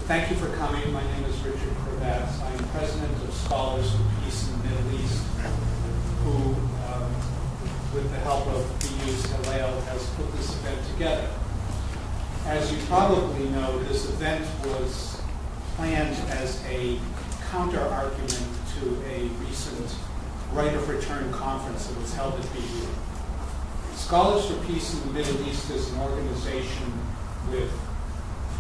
Thank you for coming. My name is Richard Kravats. I'm president of Scholars for Peace in the Middle East, who, with the help of BU's Hillel, has put this event together. As you probably know, this event was planned as a counter-argument to a recent Right of Return conference that was held at BU. Scholars for Peace in the Middle East is an organization with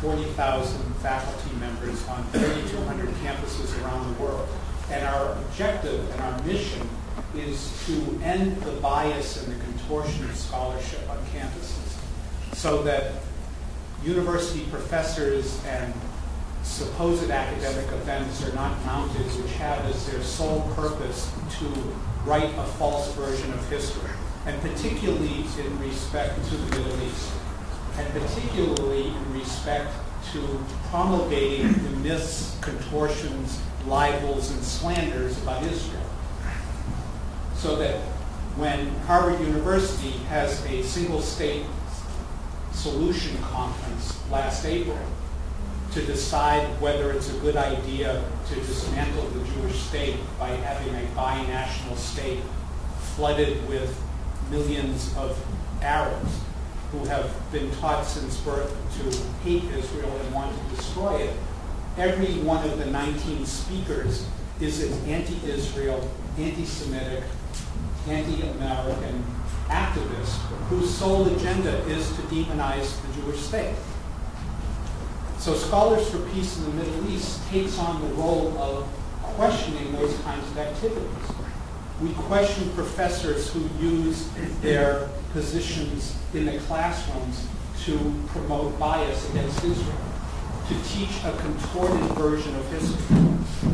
40,000 faculty members on 3,200 campuses around the world. And our objective and our mission is to end the bias and the contortion of scholarship on campuses so that university professors and supposed academic events are not mounted which have as their sole purpose to write a false version of history, and particularly in respect to the Middle East, and particularly in respect to promulgating the myths, contortions, libels, and slanders about Israel. So that when Harvard University has a single state solution conference last April to decide whether it's a good idea to dismantle the Jewish state by having a binational state flooded with millions of Arabs who have been taught since birth to hate Israel and want to destroy it, every one of the 19 speakers is an anti-Israel, anti-Semitic, anti-American activist whose sole agenda is to demonize the Jewish state. So Scholars for Peace in the Middle East takes on the role of questioning those kinds of activities. We question professors who use their positions in the classrooms to promote bias against Israel, to teach a contorted version of history.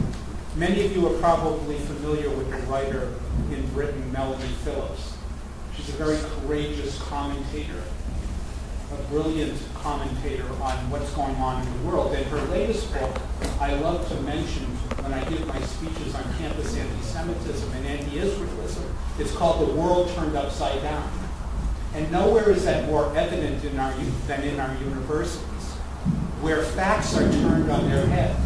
Many of you are probably familiar with the writer in Britain, Melanie Phillips. She's a very courageous commentator, a brilliant commentator on what's going on in the world. And her latest book, I love to mention when I give my speeches on campus anti-Semitism and anti-Israelism, it's called The World Turned Upside Down. And nowhere is that more evident in than in our universities, where facts are turned on their head.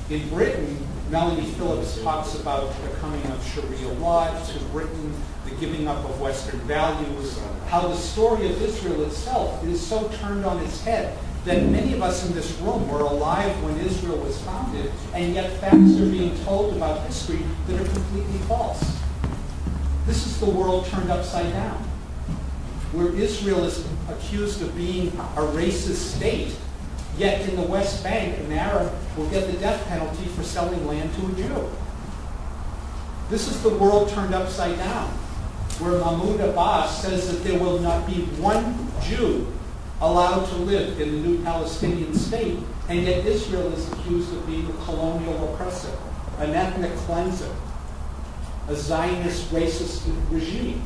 In Britain, Melanie Phillips talks about the coming of Sharia law to Britain, the giving up of Western values, how the story of Israel itself is so turned on its head that many of us in this room were alive when Israel was founded, and yet facts are being told about history that are completely false. This is the world turned upside down, where Israel is accused of being a racist state, yet in the West Bank, an Arab will get the death penalty for selling land to a Jew. This is the world turned upside down, where Mahmoud Abbas says that there will not be one Jew allowed to live in the new Palestinian state, and yet Israel is accused of being a colonial oppressor, an ethnic cleanser, a Zionist racist regime.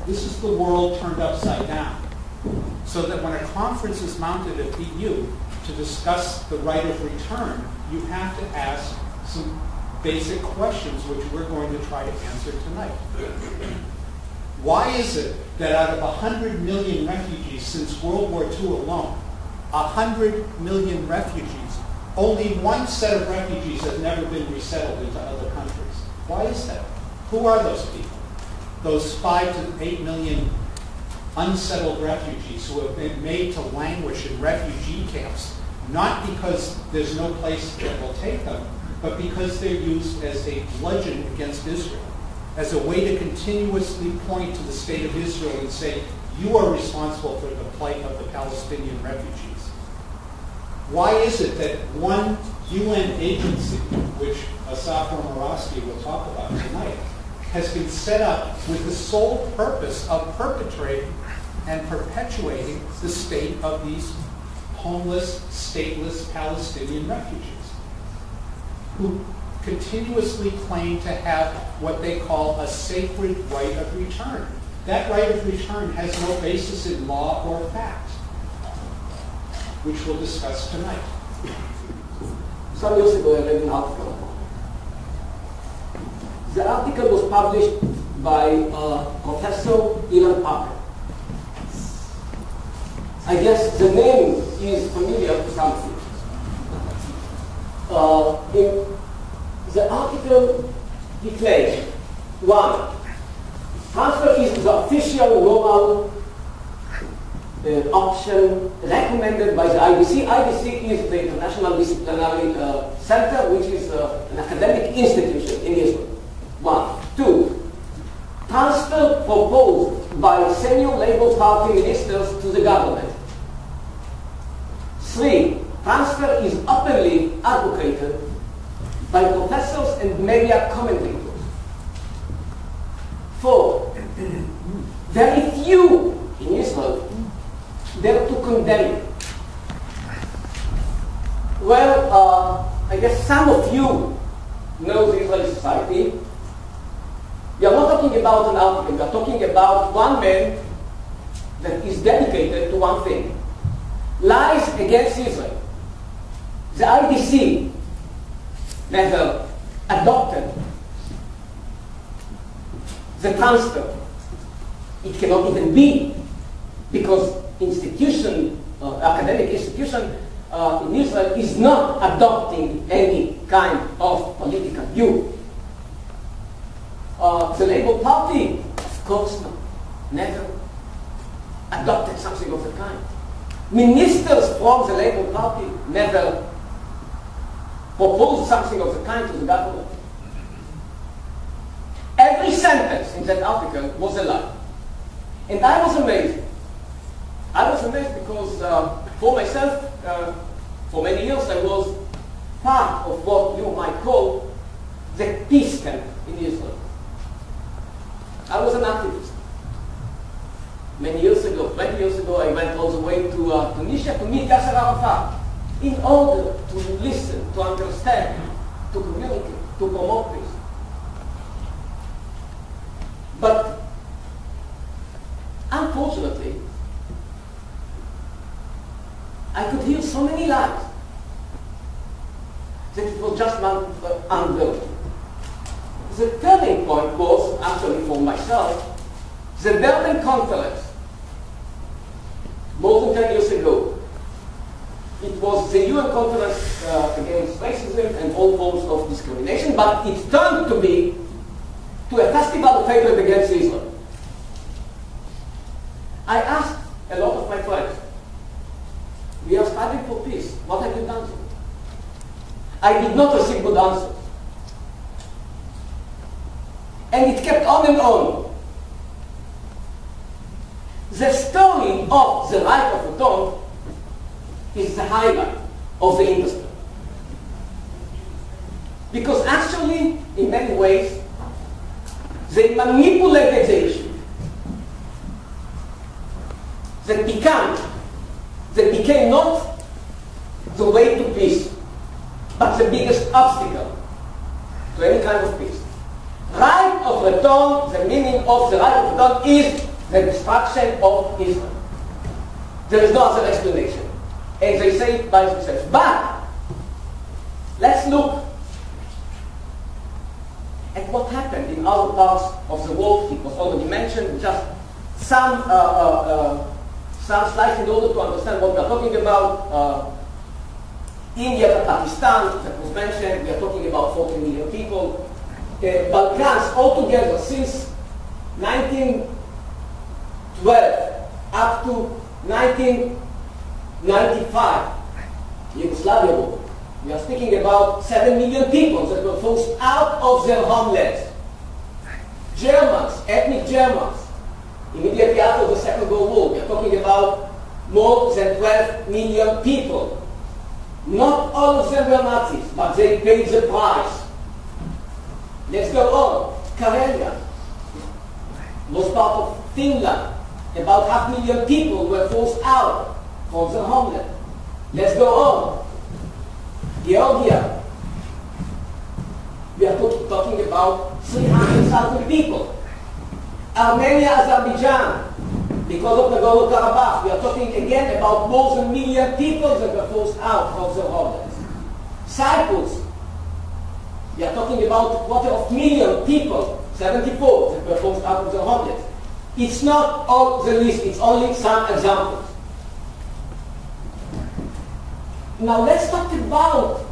This is the world turned upside down. So that when a conference is mounted at BU to discuss the right of return, you have to ask some basic questions which we're going to try to answer tonight. Why is it that out of 100 million refugees since World War II alone, 100 million refugees, only one set of refugees has never been resettled into other countries? Why is that? Who are those people? Those 5 to 8 million unsettled refugees who have been made to languish in refugee camps, not because there's no place that will take them, but because they're used as a bludgeon against Israel, as a way to continuously point to the state of Israel and say, you are responsible for the plight of the Palestinian refugees. Why is it that one UN agency, which Asaf Romarowski will talk about tonight, has been set up with the sole purpose of perpetrating and perpetuating the state of these homeless, stateless Palestinian refugees, who continuously claim to have what they call a sacred right of return. That right of return has no basis in law or fact, which we'll discuss tonight. Some years ago, I read an article. The article was published by Professor Ilan Parker. I guess the name is familiar to some of you. In the article declares, 1, transfer is the official normal option recommended by the IDC. IDC is the International Disciplinary Center, which is an academic institution in Israel. 1. 2. Transfer proposed by senior Labour Party ministers to the government. 3. Transfer is openly advocated by professors and media commentators. 4. Very few in Israel dare to condemn it. Well, I guess some of you know the Israeli society. We are not talking about an article, we are talking about one man that is dedicated to one thing. Lies against Israel. The IDC never adopted the transfer. It cannot even be, because academic institution in Israel is not adopting any kind of political view. The Labour Party, of course, never adopted something of the kind. Ministers from the Labour Party never proposed something of the kind to the government. Every sentence in that article was a lie. And I was amazed. I was amazed because for myself, for many years I was part of what you might call the peace camp in Israel. I was an activist. Many years ago, 20 years ago, I went all the way to Tunisia to meet Yasser Arafat in order to listen, to understand, to communicate, to promote peace. But unfortunately, I could hear so many lies that it was just unbearable. The turning point was, actually for myself, the Berlin Conference, more than 10 years ago. It was the UN Conference against racism and all forms of discrimination, but it turned to be a festival of hatred against Israel. I asked a lot of my friends, we are striving for peace. What have you done? I did not receive good answers. And it kept on and on. The story of the right of return is the highlight of the industry. Because actually, in many ways, they manipulated the issue. That became not the way to peace, but the biggest obstacle to any kind of peace. Right of return, the meaning of the right of return is the destruction of Israel. There is no other explanation. And they say it by themselves. But let's look at what happened in other parts of the world. It was already mentioned, just some slides in order to understand what we are talking about. India, Pakistan, that was mentioned, we are talking about 40 million people. Balkans altogether since 1912 up to 1995, Yugoslavia war. We are speaking about 7 million people that were forced out of their homelands. Germans, ethnic Germans, immediately after the Second World War, we are talking about more than 12 million people. Not all of them were Nazis, but they paid the price. Let's go on. Karelia was part of Finland. About 500,000 people were forced out from their homeland. Let's go on. Georgia. We are talking about 300,000 people. Armenia, Azerbaijan, because of the Nagorno-Karabakh, we are talking again about more than 1 million people that were forced out of their homelands. Cyprus, we are talking about 250,000 people, 74, that were forced out of their homelands. It's not all the list, it's only some examples. Now let's talk about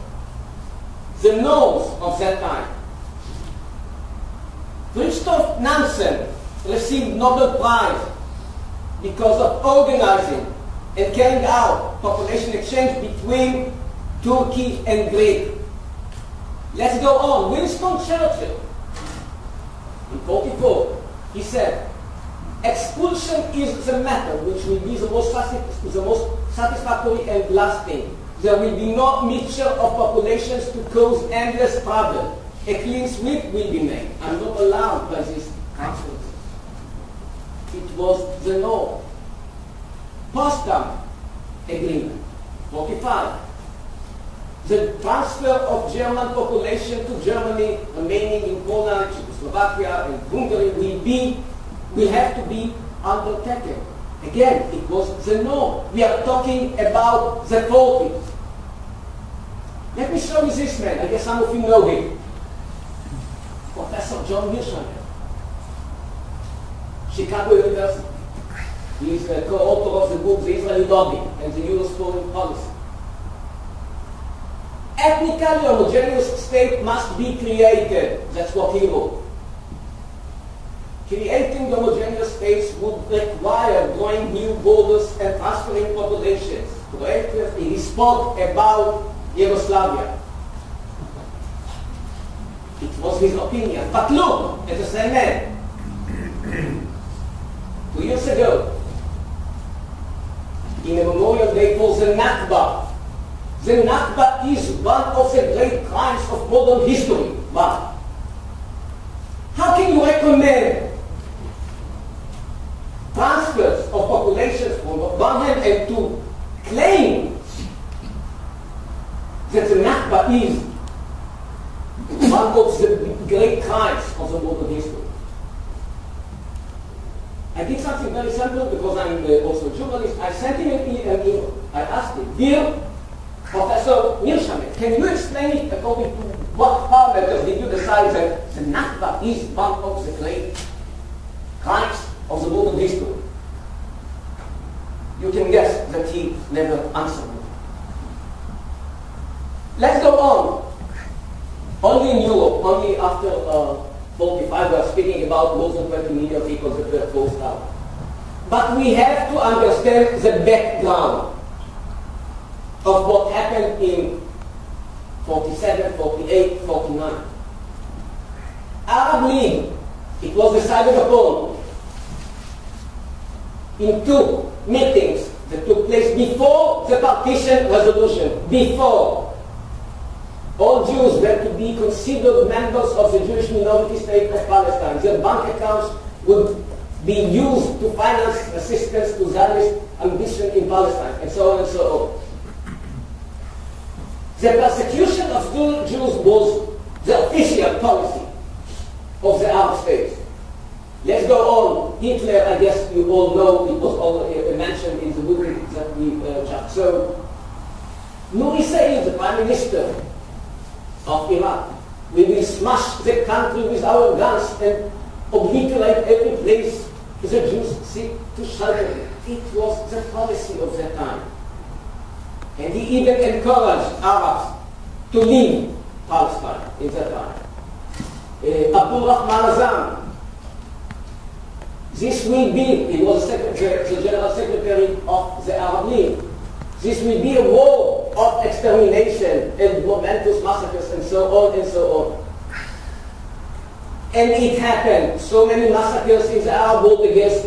the norms of that time. Christoph Nansen received Nobel Prize because of organizing and carrying out population exchange between Turkey and Greece. Let's go on. Winston Churchill, in 1944, he said, expulsion is the method which will be the most satisfactory and lasting. There will be no mixture of populations to cause endless trouble. A clean sweep will be made. I'm not alarmed by these consequences. It was the norm. Potsdam Agreement, 1945. The transfer of German population to Germany, remaining in Poland, Czechoslovakia, and Hungary will have to be undertaken. Again, it was the norm. We are talking about the 40s. Let me show you this man. I guess some of you know him. Professor John Hirschman, Chicago University. He is the co-author of the book The Israeli Lobby and the Euro's Foreign Policy. Ethnically homogeneous state must be created. That's what he wrote. Creating homogeneous states would require drawing new borders and transferring populations. He spoke about Yugoslavia. It was his opinion. But look at the same man. 2 years ago, in a memorial day for the Nakba. The Nakba is one of the great crimes of modern history. But how can you recommend transfers of populations from one hand and to claim that the Nakba is one of the great crimes of the modern history? I did something very simple because I'm also a journalist. I sent him an email. I asked him, dear Professor Hirschman, can you explain it according to what parameters did you decide that the Nakba is one of the great crimes of the modern history? You can guess that he never answered me. Let's go on. Only in Europe, only after 45, we are speaking about more than 20 million people that were forced out. But we have to understand the background of what happened in 47, 48, 49. Arab League, it was decided upon in 2 meetings that took place before the partition resolution, before. All Jews were to be considered members of the Jewish minority state of Palestine. Their bank accounts would be used to finance assistance to Zionist ambition in Palestine, and so on and so on. The persecution of Jews was the official policy of the Arab states. Let's go on. Hitler, I guess you all know, it was already mentioned in the book that we just saw. Nuri Said, the Prime Minister of Iraq, we will smash the country with our guns and obliterate every place the Jews seek to shelter. It was the policy of that time. And he even encouraged Arabs to leave Palestine in that time. Abdul Rahman Azam, this will be, he was the General Secretary of the Arab League, this will be a war of extermination and momentous massacres and so on and so on. And it happened. So many massacres in the Arab world against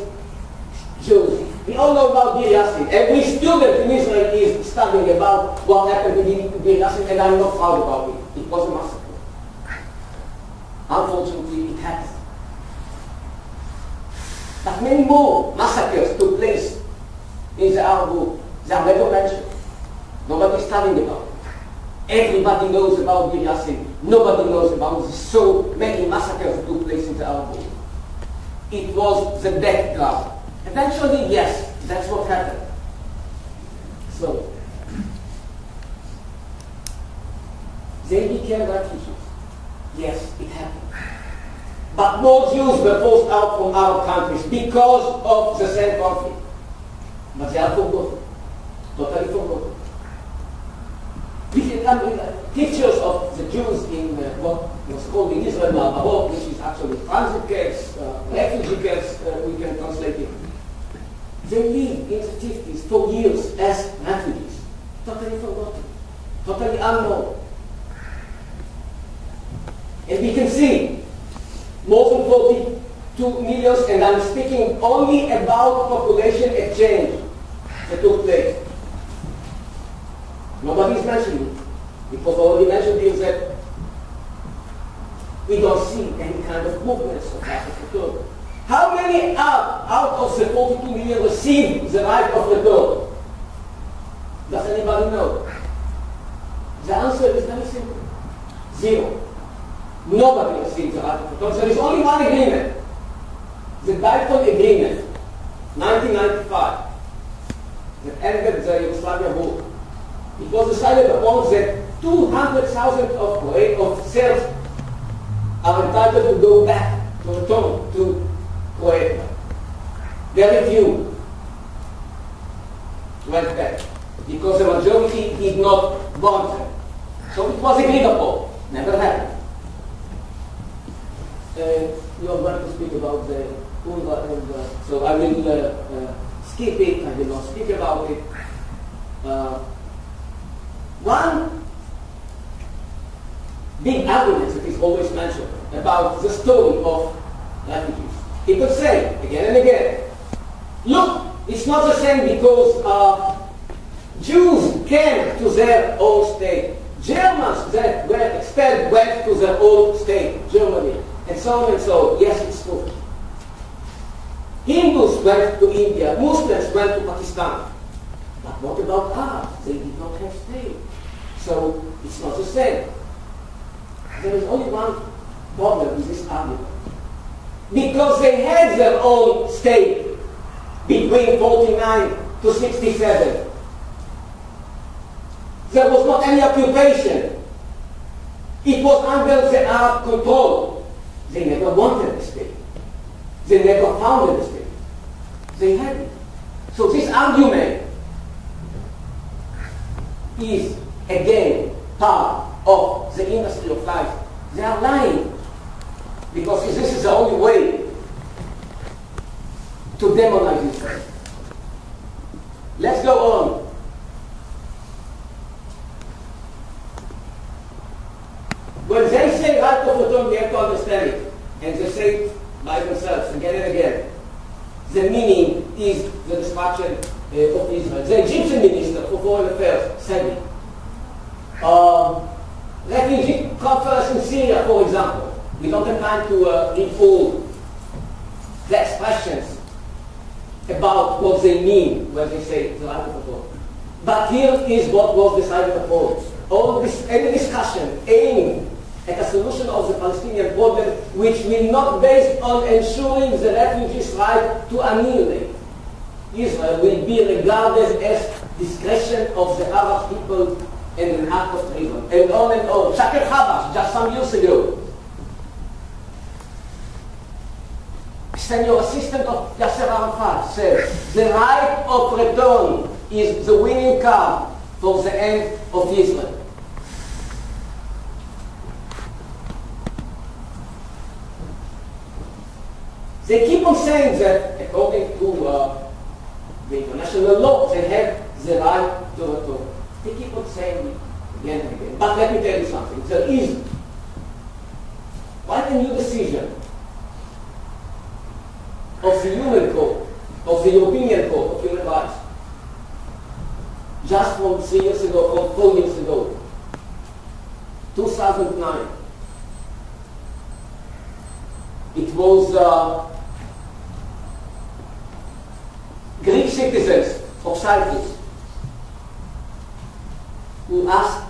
Jews. We all know about Bir Yassin. Every student in Israel is studying about what happened to Bir Yassin, and I'm not proud about it. It was a massacre. Unfortunately, it happened. But many more massacres took place in the Arab world. They are never mentioned. Nobody is studying about it. Everybody knows about Bir Yassin. Nobody knows about so many massacres that took place in the Arab world. It was the background. Eventually, yes, that's what happened. So, they became refugees. Yes, it happened. But more Jews were forced out from Arab countries because of the same conflict. But they are forgotten. Totally forgotten. pictures of the Jews in what was called in Israel Ma'abarot, which is actually transit camps, refugee camps, we can translate it. They lived in the 50s for years as refugees. Totally forgotten. Totally unknown. And we can see more than 42 million, and I'm speaking only about population exchange that took place. Nobody is mentioning it. It was already mentioned here that we don't see any kind of movements of right of return. How many out of the 42 million received the right of return? Does anybody know? The answer is very simple. 0. Nobody received the right of return. There is only one agreement. The Dayton Agreement, 1995, that ended the Yugoslavia war. It was decided upon that 200,000 of Serbs are entitled to go back, to return to Croatia. Very few went back because the majority did not want them. So it was agreed upon. Never happened. You are going to speak about the UNRWA, and so I will skip it. I will not speak about it. One big argument that is always mentioned about the story of refugees. People say again and again, look, it's not the same because Jews came to their own state. Germans that were expelled went to their own state, Germany, and so on and so on. Yes, it's true. Hindus went to India, Muslims went to Pakistan. But what about Arabs? They did not have state. So it's not the same. There is only one problem with this argument. Because they had their own state between 49 to 67. There was not any occupation. It was under the Arab control. They never wanted a state. They never founded a state. They had it. So this argument is again part of the industry of life. They are lying because this is the only way to demonize Israel. Let's go on. When they say right of return, we have to understand it. And they say it by themselves again and again. The meaning is the destruction of Israel. The Egyptian minister for foreign affairs said it. Refugee conference in Syria, for example. We don't have time to read all the expressions about what they mean when they say the right of return. But here is what was decided upon. All this, any discussion aimed at a solution of the Palestinian problem which will not based on ensuring the refugees' right to annihilate Israel will be regarded as discretion of the Arab people and an act of treason. And on and on. Shakir Habash, just some years ago, senior assistant of Yasser Arafat, said, the right of return is the winning card for the end of Israel. They keep on saying that, according to the international law, they have the right to return. They keep on saying it again and again. But let me tell you something. There is quite a new decision of the Human Court, of the European Court of Human Rights, just from 3 years ago, from 4 years ago, 2009. It was Greek citizens of Cyprus who asked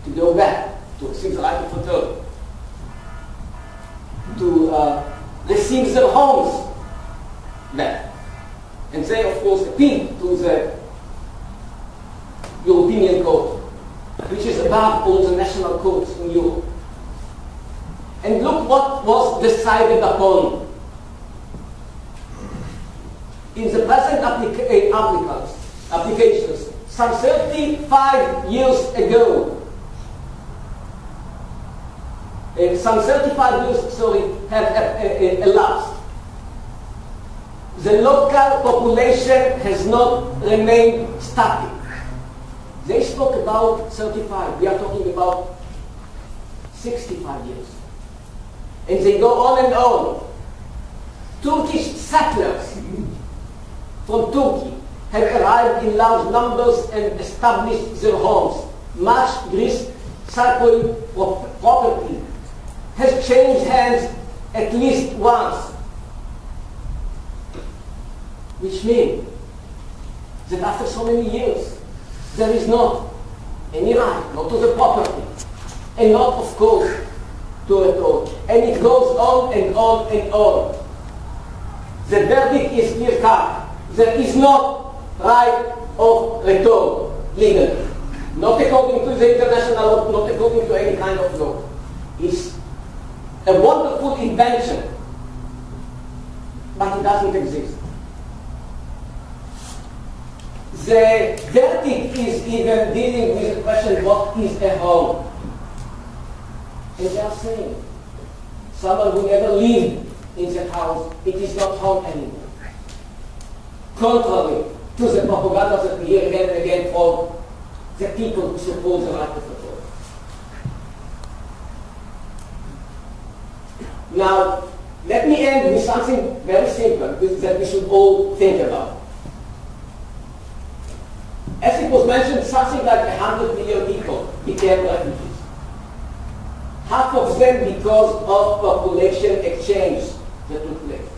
to go back to receive the right of return, to receive their homes back. And they, of course, appealed to the European Court, which is above all the national courts in Europe. And look what was decided upon. In the present applications, some 35 years ago, some 35 years, have elapsed. The local population has not remained static. They spoke about 35. We are talking about 65 years. And they go on and on. Turkish settlers from Turkey have arrived in large numbers and established their homes. Much Greece circular property has changed hands at least once. Which means that after so many years, there is not any right, not to the property, and not, of course, to it all. And it goes on and on and on. The verdict is clear-cut. There is no right of return legally. Not according to the international law, not according to any kind of law. It's a wonderful invention, but it doesn't exist. The verdict is even dealing with the question, what is a home? And they are saying, someone who never lived in that house, it is not home anymore. Contrary to the propaganda that we hear again and again from the people who support the right of return. Now, let me end with something very simple that we should all think about. As it was mentioned, something like 100 million people became refugees. Half of them because of population exchange that took place.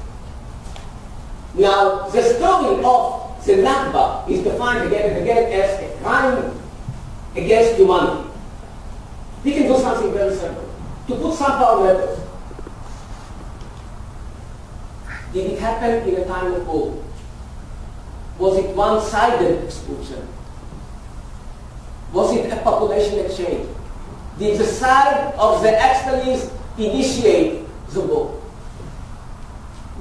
Now, the story of the Nakba is defined again and again as a crime against humanity. We can do something very simple. To put some parameters. Did it happen in a time of war? Was it one-sided expulsion? Was it a population exchange? Did the side of the externalists initiate the war?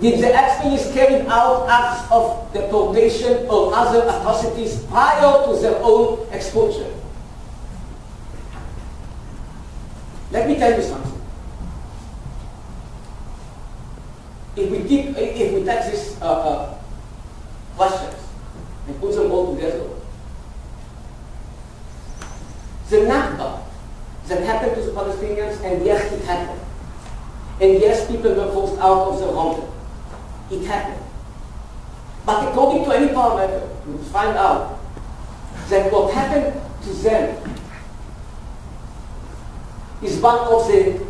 Did the externalists carry out acts of deportation or other atrocities prior to their own expulsion? Let me tell you something. If we take these questions and put them all together, the Nakba that happened to the Palestinians, and yes, it happened. And yes, people were forced out of their homeland. It happened. But according to any parameter, we will find out that what happened to them is one of the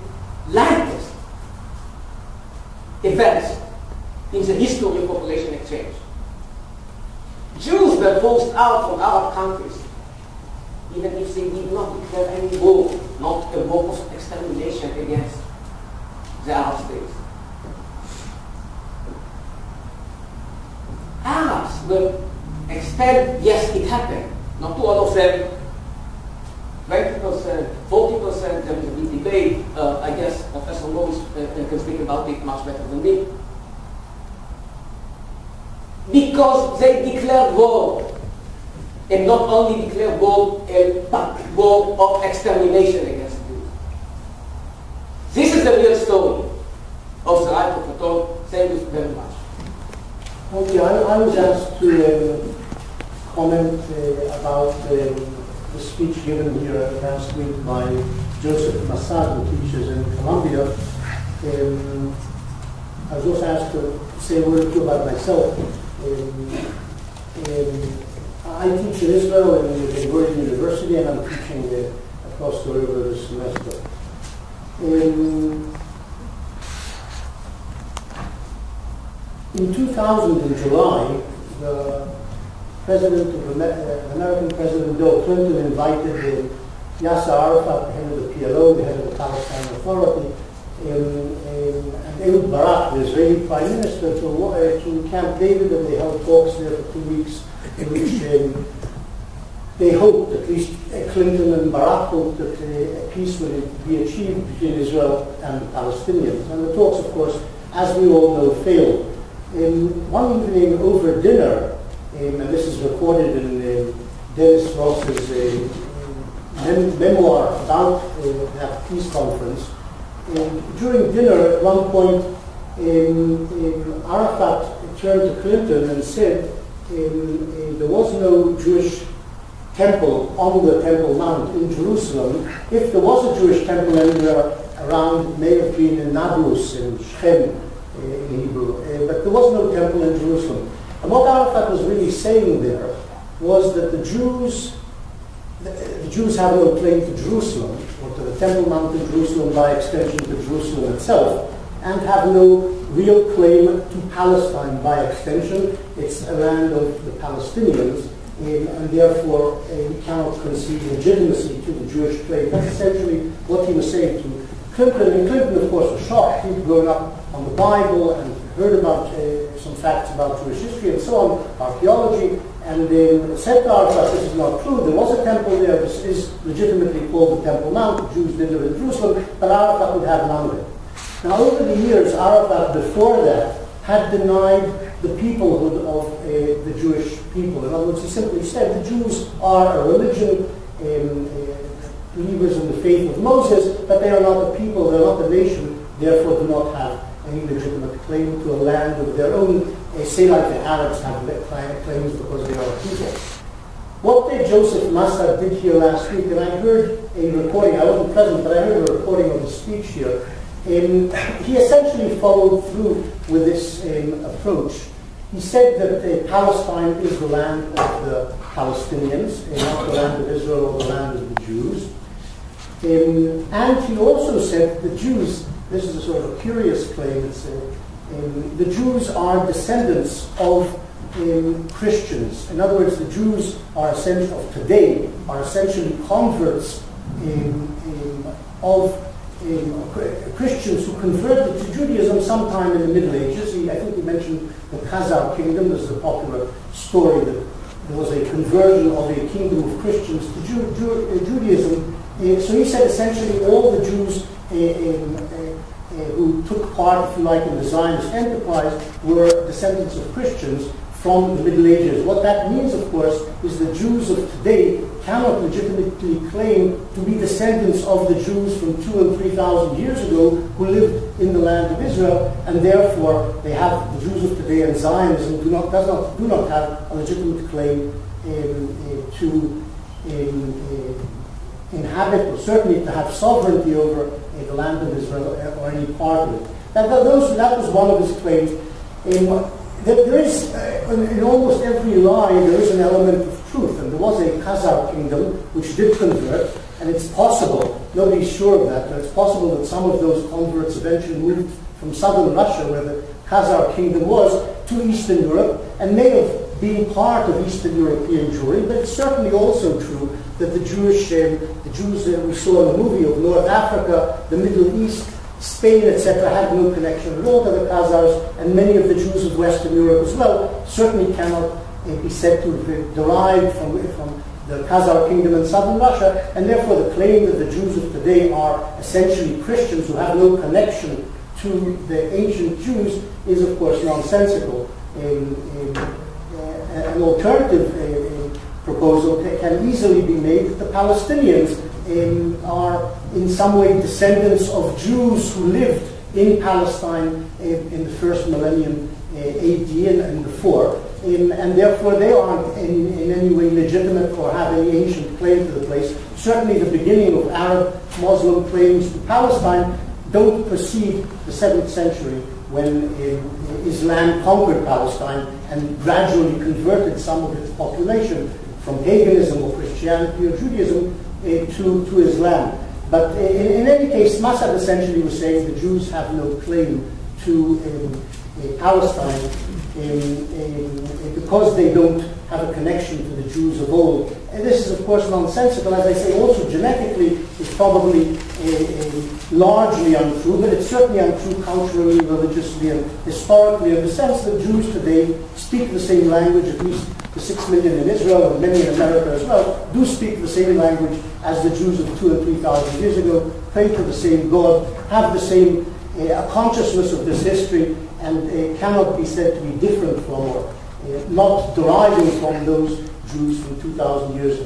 lightest events in the history of population exchange. Jews were forced out from Arab countries, even if they did not declare any war, not a war of extermination against the Arab states. Arabs were expelled, yes, it happened. Not to all of them, 20%, 40%, there is a big debate. I guess Professor Rose can speak about it much better than me. Because they declared war. And not only declared war, but war of extermination against Jews. This is the real story of the right of return. Thank you very much. Okay, I was asked to comment about the speech given here last week by Joseph Massad, who teaches in Columbia. I was also asked to say a word or two about myself. I teach in Israel in the Gordon University, and I'm teaching across the river this semester. In 2000, in July, the American President Bill Clinton invited Yasser Arafat, the head of the PLO, the head of the Palestine Authority, and Ehud Barak, the Israeli Prime Minister, to Camp David, and they held talks there for 2 weeks, in which they hoped, at least Clinton and Barak hoped, that a peace would be achieved between Israel and the Palestinians. And the talks, of course, as we all know, failed. One evening over dinner, and this is recorded in Dennis Ross's memoir about that peace conference, during dinner at one point, Arafat turned to Clinton and said there was no Jewish temple on the Temple Mount in Jerusalem. If there was a Jewish temple anywhere around, it may have been in Nablus, in Shechem, in Hebrew, but there was no temple in Jerusalem. And what Arafat was really saying there was that the Jews have no claim to Jerusalem, or to the Temple Mount in Jerusalem, by extension to Jerusalem itself, and have no real claim to Palestine by extension. It's a land of the Palestinians, and therefore we cannot concede legitimacy to the Jewish claim. That's essentially what he was saying to Clinton. And Clinton, of course, was shocked. He'd grown up on the Bible and heard about some facts about Jewish history and so on, archaeology, and said to Arafat, this is not true. There was a temple there. This is legitimately called the Temple Mount. The Jews did live in Jerusalem, but Arafat would have none of it. Now, over the years, Arafat, before that, had denied the peoplehood of the Jewish people. In other words, he simply said the Jews are a religion, believers in the faith of Moses, but they are not a people, they are not a nation, therefore do not have any legitimate claim to a land of their own. Say like the Arabs have claims because they are a people. What Joseph Massad did here last week, and I heard a recording, I wasn't present, but I heard a recording of his speech here. He essentially followed through with this approach. He said that Palestine is the land of the Palestinians, not the land of Israel or the land of the Jews. And he also said the Jews, this is a sort of curious claim, the Jews are descendants of Christians. In other words, the Jews are of today are essentially converts of Christians who converted to Judaism sometime in the Middle Ages. I think he mentioned the Khazar kingdom. This is a popular story that there was a conversion of a kingdom of Christians to Judaism. So he said essentially all the Jews who took part, if you like, in the Zionist enterprise were descendants of Christians from the Middle Ages. What that means, of course, is the Jews of today cannot legitimately claim to be descendants of the Jews from 2,000 and 3,000 years ago who lived in the land of Israel, and therefore they have, the Jews of today and Zionism do not have a legitimate claim to inhabit, or certainly to have sovereignty over the land of Israel or any part of it. That was one of his claims. There is, in almost every lie, there is an element of truth. And there was a Khazar kingdom which did convert, and it's possible, nobody's sure of that, but it's possible that some of those converts eventually moved from southern Russia, where the Khazar kingdom was, to Eastern Europe, and may have been part of Eastern European Jewry. But it's certainly also true that the Jews that we saw in the movie of North Africa, the Middle East, Spain, etc., had no connection at all to the Khazars, and many of the Jews of Western Europe as well certainly cannot be said to have been derived from the Khazar kingdom in southern Russia, and therefore the claim that the Jews of today are essentially Christians who have no connection to the ancient Jews is, of course, nonsensical. An alternative proposal can easily be made that the Palestinians are in some way descendants of Jews who lived in Palestine in the first millennium AD and before, and therefore they aren't in any way legitimate or have any ancient claim to the place. Certainly the beginning of Arab-Muslim claims to Palestine don't precede the 7th century, when Islam conquered Palestine and gradually converted some of its population from paganism or Christianity or Judaism to Islam. But in any case, Massad essentially was saying the Jews have no claim to Palestine because they don't have a connection to the Jews of old. And this is, of course, nonsensical. As I say, also genetically, it's probably largely untrue, but it's certainly untrue culturally, religiously, and historically, in the sense that Jews today speak the same language, at least the 6 million in Israel and many in America as well, do speak the same language as the Jews of 2,000 and 3,000 years ago, pray to the same God, have the same consciousness of this history, and cannot be said to be different from or not deriving from those Jews from 2,000 years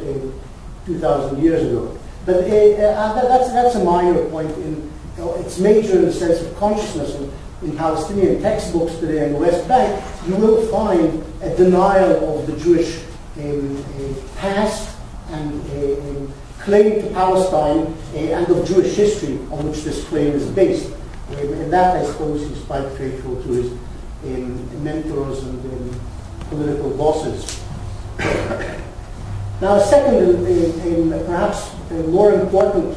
ago. But that's a minor point in it's major in the sense of consciousness in Palestinian textbooks today in the West Bank, you will find a denial of the Jewish past and claim to Palestine and of Jewish history on which this claim is based. And that, I suppose, he's quite faithful to his mentors and political bosses. Now, a second, perhaps a more important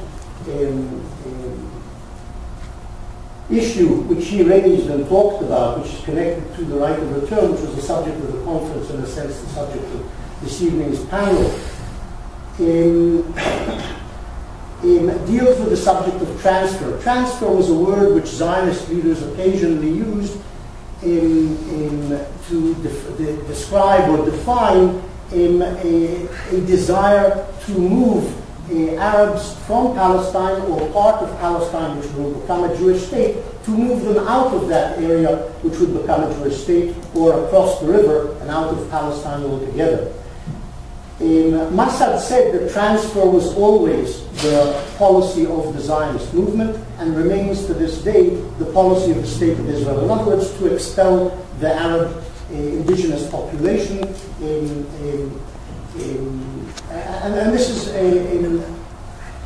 issue which he raised and talked about, which is connected to the right of return, which was the subject of the conference, in a sense, the subject of this evening's panel, deals with the subject of transfer. Transfer was a word which Zionist leaders occasionally used to describe or define a desire to move Arabs from Palestine or part of Palestine, which will become a Jewish state, to move them out of that area, which would become a Jewish state, or across the river and out of Palestine altogether. Massad said that transfer was always the policy of the Zionist movement and remains to this day the policy of the State of Israel. In other words, to expel the Arab indigenous population. And this is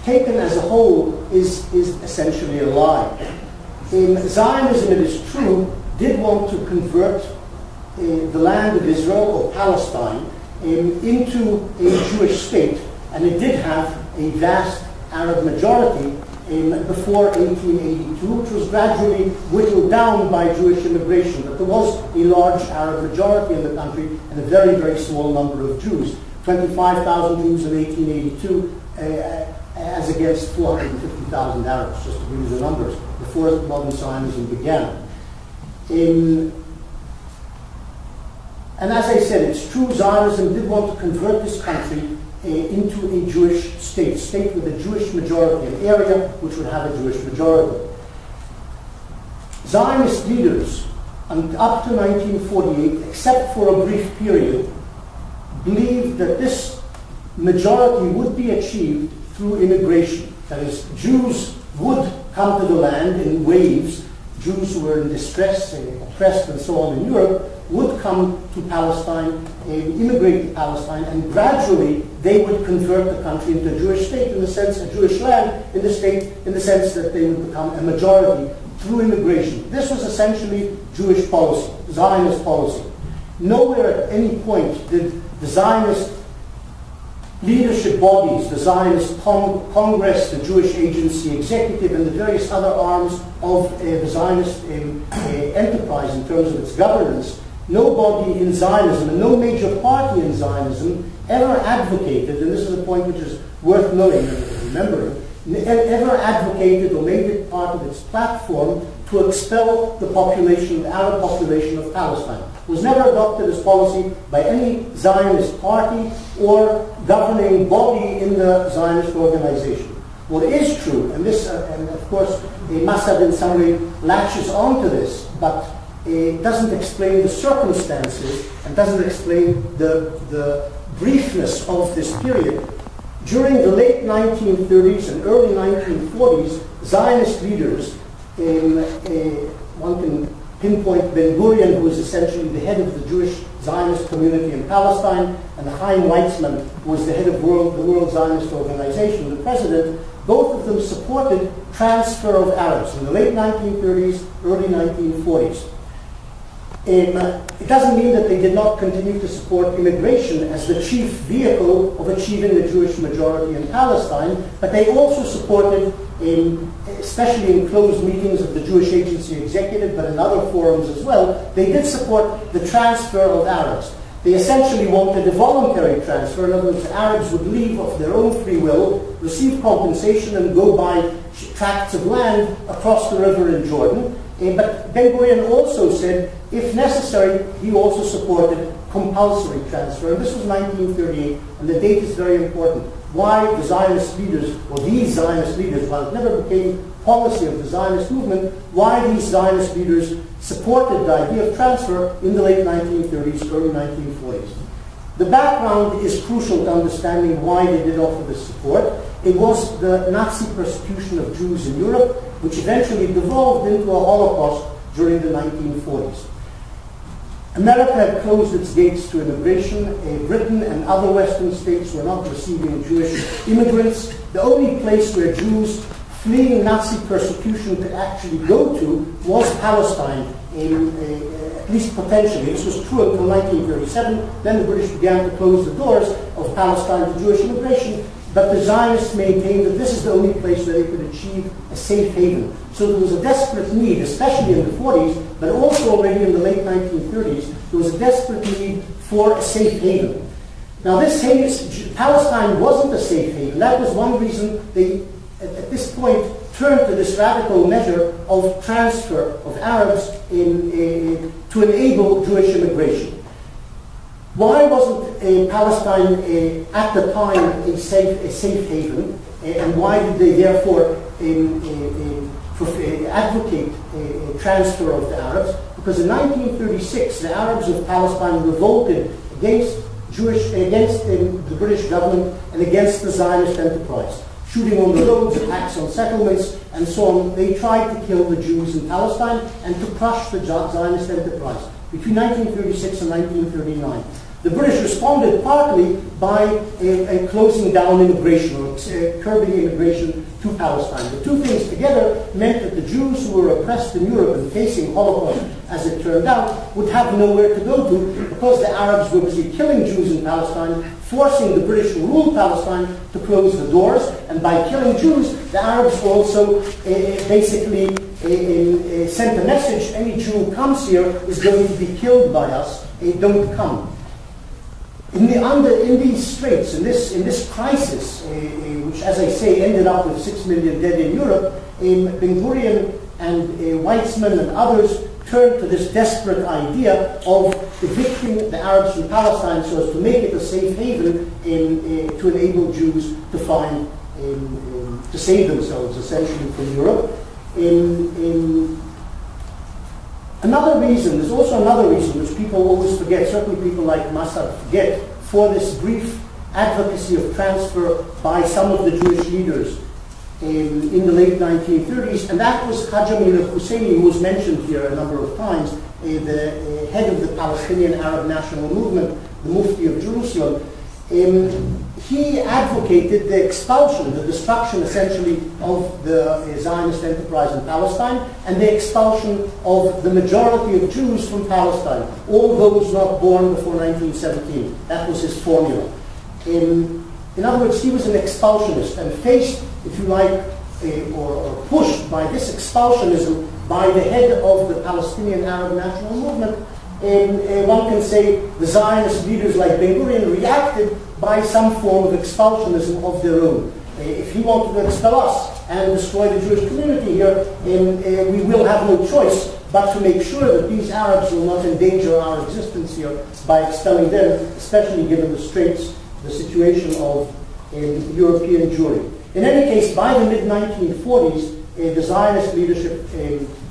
taken as a whole is essentially a lie. Zionism, it is true, did want to convert the land of Israel or Palestine into a Jewish state, and it did have a vast Arab majority before 1882, which was gradually whittled down by Jewish immigration. But there was a large Arab majority in the country and a very, very small number of Jews. 25,000 Jews in 1882 as against 450,000 Arabs, just to give you the numbers, before modern Zionism began. And as I said, it's true, Zionism did want to convert this country into a Jewish state with a Jewish majority, an area which would have a Jewish majority. Zionist leaders, up to 1948, except for a brief period, believed that this majority would be achieved through immigration. That is, Jews would come to the land in waves. Jews who were in distress, oppressed and so on in Europe, would come to Palestine, immigrate to Palestine, and gradually they would convert the country into a Jewish state, in the sense, a Jewish land in the state, in the sense that they would become a majority through immigration. This was essentially Jewish policy, Zionist policy. Nowhere at any point did the Zionist leadership bodies, the Zionist Congress, the Jewish Agency Executive, and the various other arms of the Zionist enterprise in terms of its governance, nobody in Zionism, and no major party in Zionism, ever advocated, and this is a point which is worth knowing and remembering, ever advocated or made it part of its platform to expel the population, the Arab population of Palestine. It was never adopted as policy by any Zionist party or governing body in the Zionist organization. What is true, and this, and of course, Massad in some way latches onto this, but it doesn't explain the circumstances and doesn't explain the briefness of this period. During the late 1930s and early 1940s, Zionist leaders, one can pinpoint Ben-Gurion, who was essentially the head of the Jewish Zionist community in Palestine, and Chaim Weizmann, who was the head of the World Zionist Organization, the president. Both of them supported transfer of Arabs in the late 1930s, early 1940s. It doesn't mean that they did not continue to support immigration as the chief vehicle of achieving the Jewish majority in Palestine, but they also supported, especially in closed meetings of the Jewish Agency Executive, but in other forums as well, they did support the transfer of Arabs. They essentially wanted a voluntary transfer. In other words, Arabs would leave of their own free will, receive compensation, and go buy tracts of land across the river in Jordan. But Ben-Gurion also said, if necessary, he also supported compulsory transfer. And this was 1938, and the date is very important. Why the Zionist leaders, or these Zionist leaders, while it never became policy of the Zionist movement, why these Zionist leaders supported the idea of transfer in the late 1930s, early 1940s. The background is crucial to understanding why they did offer this support. It was the Nazi persecution of Jews in Europe, which eventually devolved into a Holocaust during the 1940s. America had closed its gates to immigration. Britain and other Western states were not receiving Jewish immigrants. The only place where Jews fleeing Nazi persecution could actually go to was Palestine, at least potentially. This was true until 1937. Then the British began to close the doors of Palestine to Jewish immigration, but the Zionists maintained that this is the only place where they could achieve a safe haven. So there was a desperate need, especially in the 40s, but also already in the late 1930s, there was a desperate need for a safe haven. Now Palestine wasn't a safe haven. That was one reason they, at this point, turned to this radical measure of transfer of Arabs to enable Jewish immigration. Why wasn't Palestine at the time a safe haven, and why did they therefore advocate a transfer of the Arabs? Because in 1936, the Arabs of Palestine revolted against the British government and against the Zionist enterprise. Shooting on the roads, attacks on settlements, and so on. They tried to kill the Jews in Palestine and to crush the Zionist enterprise between 1936 and 1939. The British responded partly by closing down immigration, or curbing immigration to Palestine. The two things together meant that the Jews who were oppressed in Europe and facing Holocaust, as it turned out, would have nowhere to go to because the Arabs were busy killing Jews in Palestine, forcing the British who ruled Palestine to close the doors. And by killing Jews, the Arabs also basically sent a message: any Jew who comes here is going to be killed by us, don't come. In these straits, in this crisis, which, as I say, ended up with 6 million dead in Europe, Ben-Gurion and Weizmann and others turned to this desperate idea of evicting the Arabs from Palestine so as to make it a safe haven to enable Jews to find, to save themselves essentially from Europe. There's also another reason which people always forget, certainly people like Massad forget, for this brief advocacy of transfer by some of the Jewish leaders in the late 1930s, and that was Haj Amir al-Husseini, who was mentioned here a number of times, the head of the Palestinian Arab National Movement, the Mufti of Jerusalem. He advocated the expulsion, the destruction essentially of the Zionist enterprise in Palestine and the expulsion of the majority of Jews from Palestine, all those not born before 1917. That was his formula. In other words, he was an expulsionist and faced, if you like, or pushed by this expulsionism by the head of the Palestinian Arab National Movement. One can say the Zionist leaders like Ben-Gurion reacted by some form of expulsionism of their own. If he wanted to expel us and destroy the Jewish community here, we will have no choice but to make sure that these Arabs will not endanger our existence here by expelling them, especially given the straits, the situation of European Jewry. In any case, by the mid-1940s, the Zionist leadership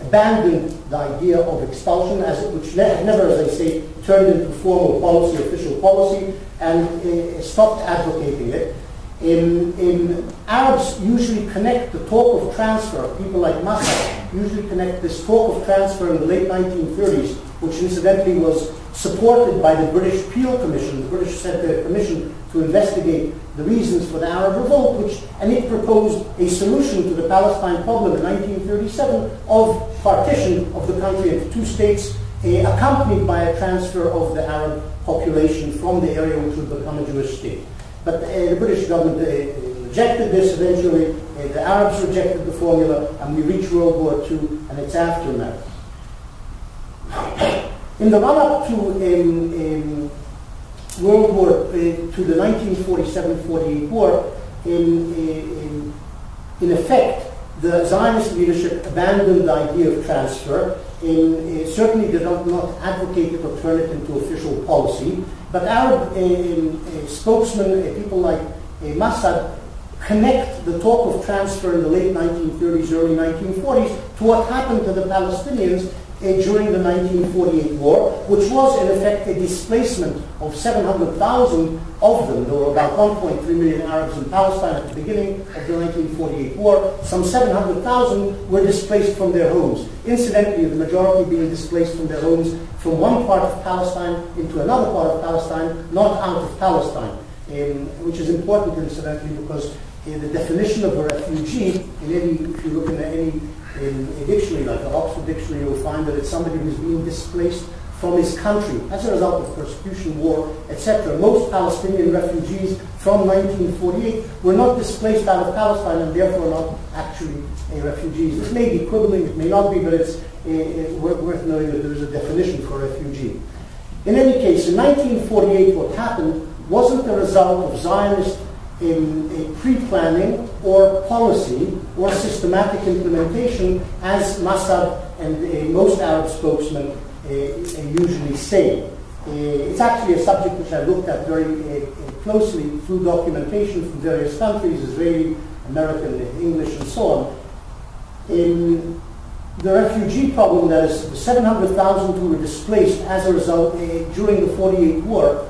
abandoned the idea of expulsion, which never, as I say, turned into formal policy, official policy, and stopped advocating it. Arabs usually connect the talk of transfer, people like Massad usually connect this talk of transfer in the late 1930s, which incidentally was supported by the British Peel Commission. The British sent a commission to investigate the reasons for the Arab revolt, and it proposed a solution to the Palestine problem in 1937 of partition of the country into two states, accompanied by a transfer of the Arab population from the area which would become a Jewish state. But the British government rejected this eventually, the Arabs rejected the formula, and we reach World War II and its aftermath. In the run-up to World War, to the 1947-48 war, in effect, the Zionist leadership abandoned the idea of transfer, certainly did not advocate it or turn it into official policy, but Arab spokesmen, people like Massad, connect the talk of transfer in the late 1930s, early 1940s to what happened to the Palestinians during the 1948 war, which was in effect a displacement of 700,000 of them. There were about 1.3 million Arabs in Palestine at the beginning of the 1948 war. Some 700,000 were displaced from their homes. Incidentally, the majority being displaced from their homes from one part of Palestine into another part of Palestine, not out of Palestine, which is important incidentally because the definition of a refugee, if you look in a dictionary like the Oxford Dictionary, you'll find that it's somebody who's being displaced from his country as a result of persecution, war, etc. Most Palestinian refugees from 1948 were not displaced out of Palestine and therefore not actually refugees. This may be quibbling, it may not be, but it's worth knowing that there is a definition for refugee. In any case, in 1948 what happened wasn't the result of Zionist pre-planning or policy or systematic implementation, as Mossad and most Arab spokesmen usually say. It's actually a subject which I looked at very closely through documentation from various countries, Israeli, American, English, and so on. The refugee problem, that is, the 700,000 who were displaced as a result during the 48 war,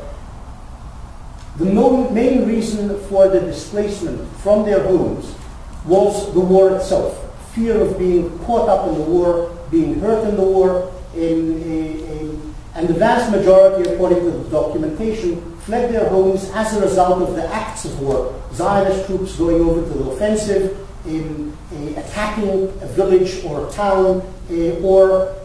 the main reason for the displacement from their homes was the war itself. Fear of being caught up in the war, being hurt in the war, and the vast majority, according to the documentation, fled their homes as a result of the acts of war. Zionist troops going over to the offensive, attacking a village or a town, or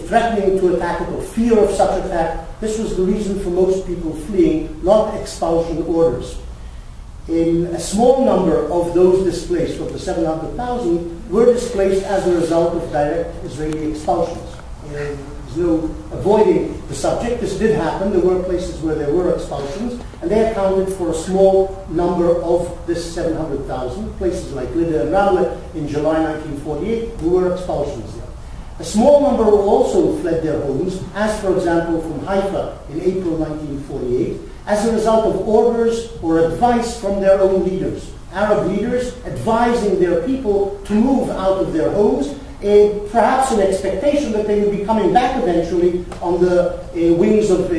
threatening to attack it, or fear of such attack. This was the reason for most people fleeing, not expulsion orders. A small number of those displaced, of the 700,000, were displaced as a result of direct Israeli expulsions. There's no avoiding the subject. This did happen. There were places where there were expulsions, and they accounted for a small number of this 700,000. Places like Lydda and Ramle in July 1948, there were expulsions there. A small number also fled their homes, as for example from Haifa in April 1948, as a result of orders or advice from their own leaders. Arab leaders advising their people to move out of their homes, perhaps in expectation that they would be coming back eventually on the wings of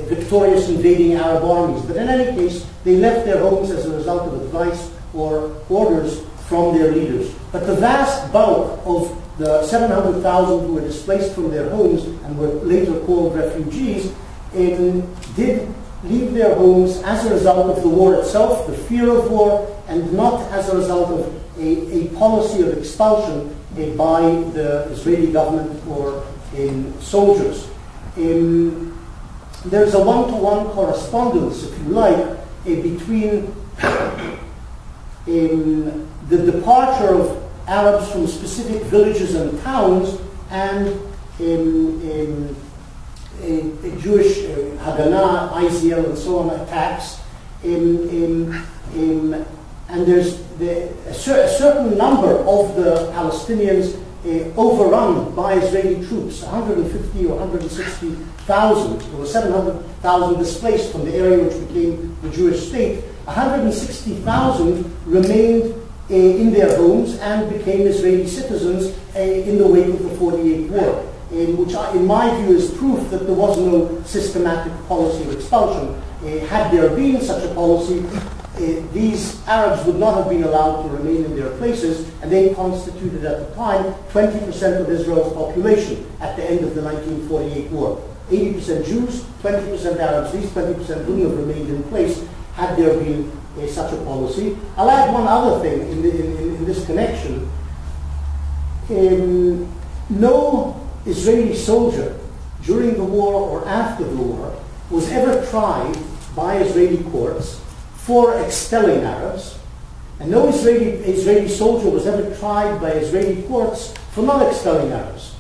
victorious invading Arab armies. But in any case, they left their homes as a result of advice or orders from their leaders. But the vast bulk of the 700,000 who were displaced from their homes and were later called refugees did leave their homes as a result of the war itself, the fear of war, and not as a result of a policy of expulsion by the Israeli government or soldiers. There's a one-to-one correspondence, if you like, between the departure of Arabs from specific villages and towns and Jewish Haganah, ICL, and so on attacks. And there's a certain number of the Palestinians overrun by Israeli troops, 150 or 160,000. There were 700,000 displaced from the area which became the Jewish state. 160,000 remained in their homes and became Israeli citizens in the wake of the 48 war, which in my view is proof that there was no systematic policy of expulsion. Had there been such a policy, these Arabs would not have been allowed to remain in their places, and they constituted at the time 20% of Israel's population at the end of the 1948 war. 80% Jews, 20% Arabs. These 20% wouldn't have remained in place had there been such a policy. I'll add one other thing in this connection. No Israeli soldier during the war or after the war was ever tried by Israeli courts for expelling Arabs, and no Israeli soldier was ever tried by Israeli courts for not expelling Arabs.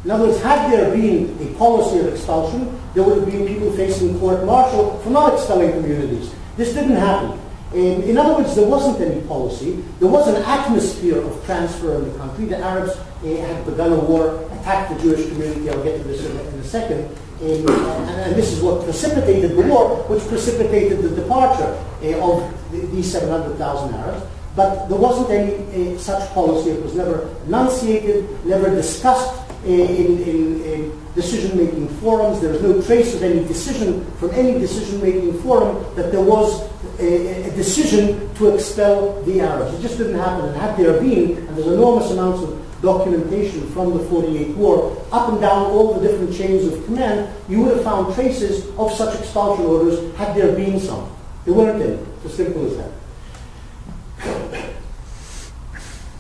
In other words, had there been a policy of expulsion, there would have been people facing court-martial for not expelling communities. This didn't happen. In other words, there wasn't any policy. There was an atmosphere of transfer in the country. The Arabs had begun a war, attacked the Jewish community. I'll get to this in a second. And this is what precipitated the war, which precipitated the departure of these 700,000 Arabs. But there wasn't any such policy. It was never enunciated, never discussed in decision-making forums. There was no trace of any decision from any decision-making forum that there was a decision to expel the Arabs. It just didn't happen. And had there been, and there's enormous amounts of documentation from the 48 war, up and down all the different chains of command, you would have found traces of such expulsion orders had there been some. There weren't any. It's as simple as that.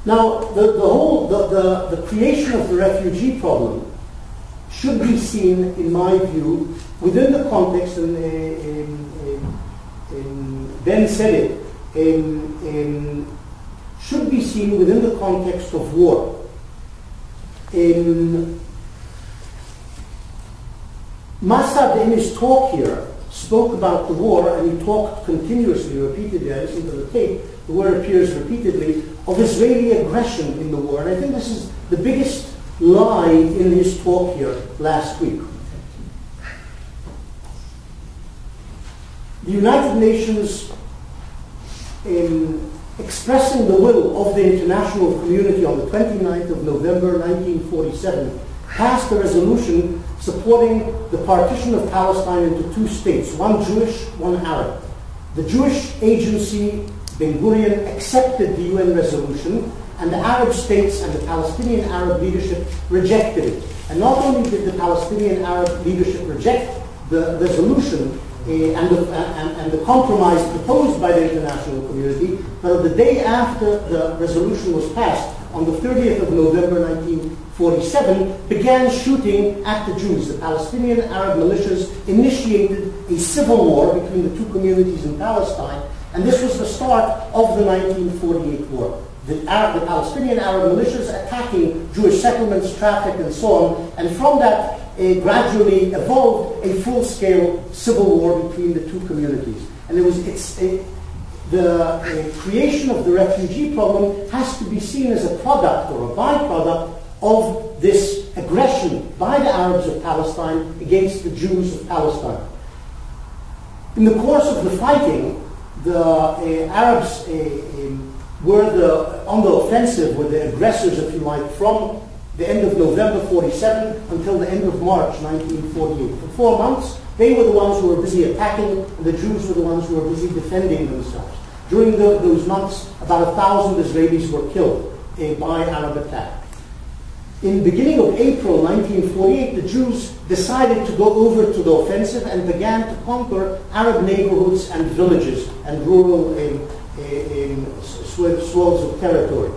Now, the creation of the refugee problem should be seen, in my view, within the context, and Ben said it, should be seen within the context of war. Massad, in his talk here, spoke about the war, and he talked continuously, repeatedly. I listened to the tape. The word appears repeatedly, of Israeli aggression in the war. And I think this is the biggest lie in his talk here last week. The United Nations, in expressing the will of the international community on the 29th of November 1947, passed a resolution supporting the partition of Palestine into two states, one Jewish, one Arab. The Jewish agency, Ben Gurion, accepted the UN resolution, and the Arab states and the Palestinian Arab leadership rejected it. And not only did the Palestinian Arab leadership reject the resolution and the compromise proposed by the international community, but the day after the resolution was passed, on the 30th of November 1947, began shooting at the Jews. The Palestinian Arab militias initiated a civil war between the two communities in Palestine, and this was the start of the 1948 war. The Palestinian Arab militias attacking Jewish settlements, traffic, and so on, and from that gradually evolved a full-scale civil war between the two communities. And the creation of the refugee problem has to be seen as a product or a byproduct of this aggression by the Arabs of Palestine against the Jews of Palestine. In the course of the fighting, the Arabs were on the offensive, were the aggressors, if you like, from the end of November 47 until the end of March 1948. For 4 months, they were the ones who were busy attacking, and the Jews were the ones who were busy defending themselves. During those months, about 1,000 Israelis were killed by Arab attack. In the beginning of April 1948, the Jews decided to go over to the offensive and began to conquer Arab neighborhoods and villages and rural swaths of territory.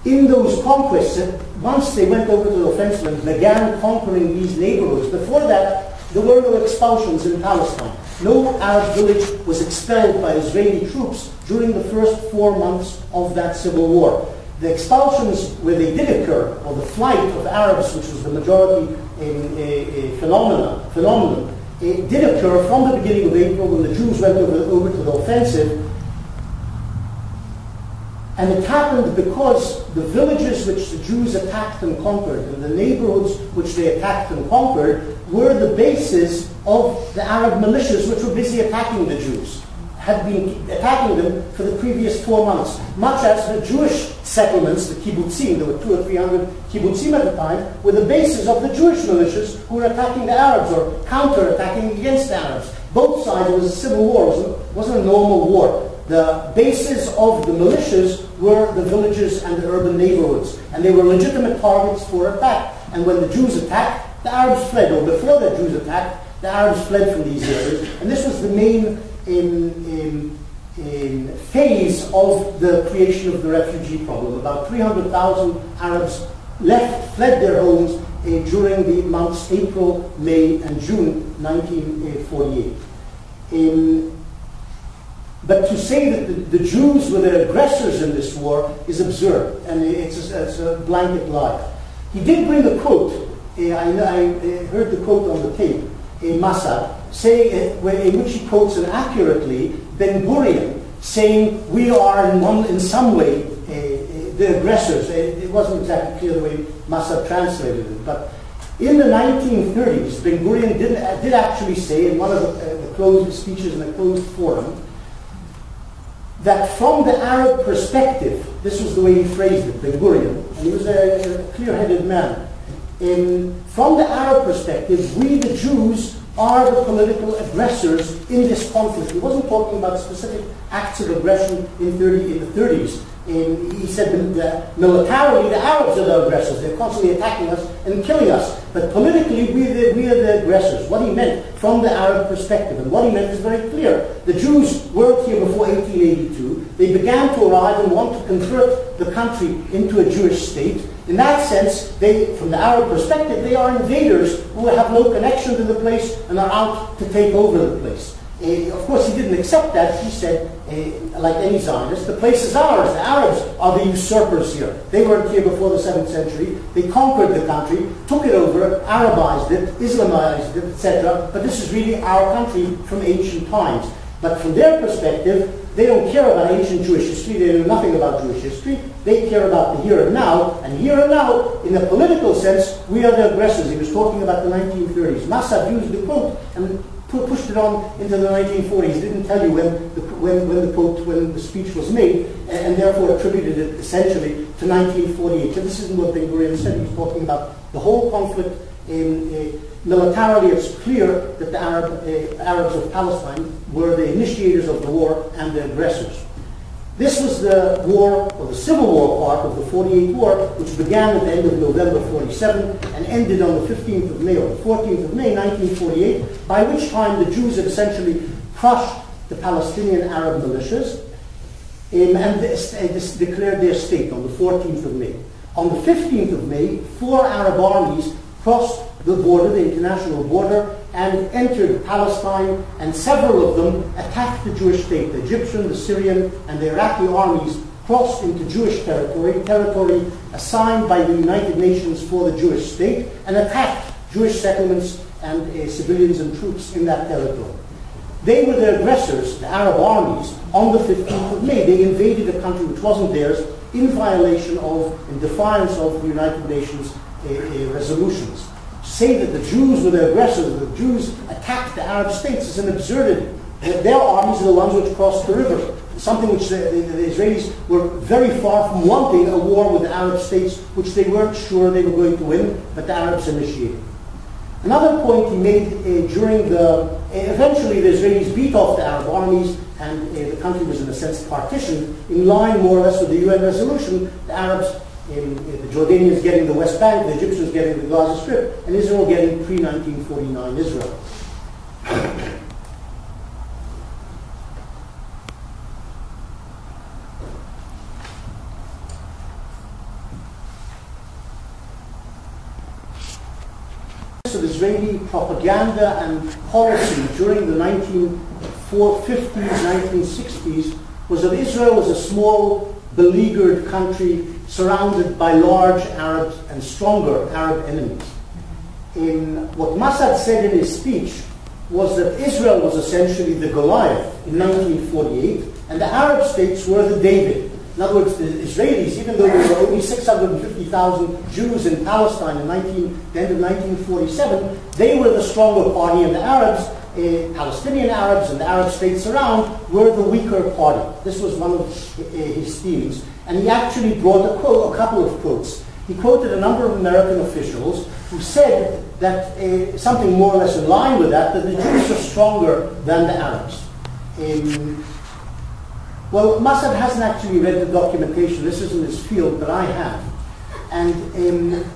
In those conquests, once they went over to the offensive and began conquering these neighborhoods, before that, there were no expulsions in Palestine. No Arab village was expelled by Israeli troops during the first 4 months of that civil war. The expulsions where they did occur, or the flight of Arabs, which was the majority phenomenon, it did occur from the beginning of April when the Jews went over to the offensive. And it happened because the villages which the Jews attacked and conquered, and the neighborhoods which they attacked and conquered, were the bases of the Arab militias which were busy attacking the Jews, had been attacking them for the previous 4 months. Much as the Jewish settlements, the kibbutzim, there were 200 or 300 kibbutzim at the time, were the bases of the Jewish militias who were attacking the Arabs or counter-attacking against the Arabs. Both sides, it was a civil war, it wasn't a normal war. The bases of the militias were the villages and the urban neighborhoods, and they were legitimate targets for attack. And when the Jews attacked, the Arabs fled, or before the Jews attacked, the Arabs fled from these areas. And this was the main phase of the creation of the refugee problem. About 300,000 Arabs fled their homes during the months April, May, and June 1948. But to say that the Jews were the aggressors in this war is absurd, and it's a blanket lie. He did bring a quote. I heard the quote on the tape, Massad, in which he quotes accurately Ben Gurion saying we are in some way the aggressors. It wasn't exactly clear the way Massad translated it, but in the 1930s, Ben Gurion did actually say in one of the closed speeches in a closed forum that from the Arab perspective, this was the way he phrased it, Ben Gurion, and he was a clear-headed man, From the Arab perspective, we the Jews are the political aggressors in this conflict. He wasn't talking about specific acts of aggression in the 30s. He said that militarily the Arabs are the aggressors. They're constantly attacking us and killing us. But politically, we are the aggressors. What he meant from the Arab perspective, and what he meant is very clear. The Jews weren't here before 1882. They began to arrive and want to convert the country into a Jewish state. In that sense, from the Arab perspective, they are invaders who have no connection to the place and are out to take over the place. Of course, he didn't accept that. He said, like any Zionist, the place is ours. The Arabs are the usurpers here. They weren't here before the 7th century. They conquered the country, took it over, Arabized it, Islamized it, etc. But this is really our country from ancient times. But from their perspective, they don't care about ancient Jewish history. They know nothing about Jewish history. They care about the here and now. And here and now, in a political sense, we are the aggressors. He was talking about the 1930s. Massad used the quote and pushed it on into the 1940s. He didn't tell you when the speech was made, and therefore attributed it essentially to 1948. But this isn't what Ben Gurion said. He's talking about the whole conflict. Militarily, it's clear that the Arabs of Palestine were the initiators of the war and the aggressors. This was the war, or the civil war part of the 48 war, which began at the end of November 47 and ended on the 15th of May, or the 14th of May, 1948, by which time the Jews had essentially crushed the Palestinian Arab militias and declared their state on the 14th of May. On the 15th of May, 4 Arab armies crossed the border, the international border, and entered Palestine, and several of them attacked the Jewish state. The Egyptian, the Syrian, and the Iraqi armies crossed into Jewish territory assigned by the United Nations for the Jewish state, and attacked Jewish settlements and civilians and troops in that territory. They were the aggressors, the Arab armies, on the 15th of May. They invaded a country which wasn't theirs in violation of, in defiance of the United Nations resolutions. Say that the Jews were the aggressors, the Jews attacked the Arab states is an absurdity. Their armies are the ones which crossed the river, something which the Israelis were very far from wanting, a war with the Arab states, which they weren't sure they were going to win, but the Arabs initiated. Another point he made during eventually the Israelis beat off the Arab armies, and the country was in a sense partitioned, in line more or less with the UN resolution. The Arabs, the Jordanians getting the West Bank, the Egyptians getting the Gaza Strip, and Israel getting pre-1949 Israel. Of Israeli propaganda and policy during the 1950s, 1960s was that Israel was a small, beleaguered country surrounded by large Arab and stronger Arab enemies. What Massad said in his speech was that Israel was essentially the Goliath in 1948, and the Arab states were the David. In other words, the Israelis, even though there were only 650,000 Jews in Palestine in the end of 1947, they were the stronger party, and the Arabs, Palestinian Arabs and the Arab states around, were the weaker party. This was one of his themes. And he actually brought a couple of quotes. He quoted a number of American officials who said that something more or less in line with that the Jews are stronger than the Arabs. Well, Massad hasn't actually read the documentation. This isn't his field, but I have. And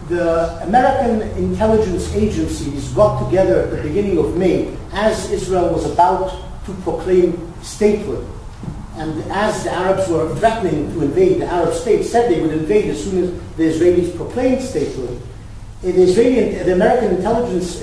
the American intelligence agencies got together at the beginning of May as Israel was about to proclaim statehood. And as the Arabs were threatening to invade, the Arab states said they would invade as soon as the Israelis proclaimed statehood. The American intelligence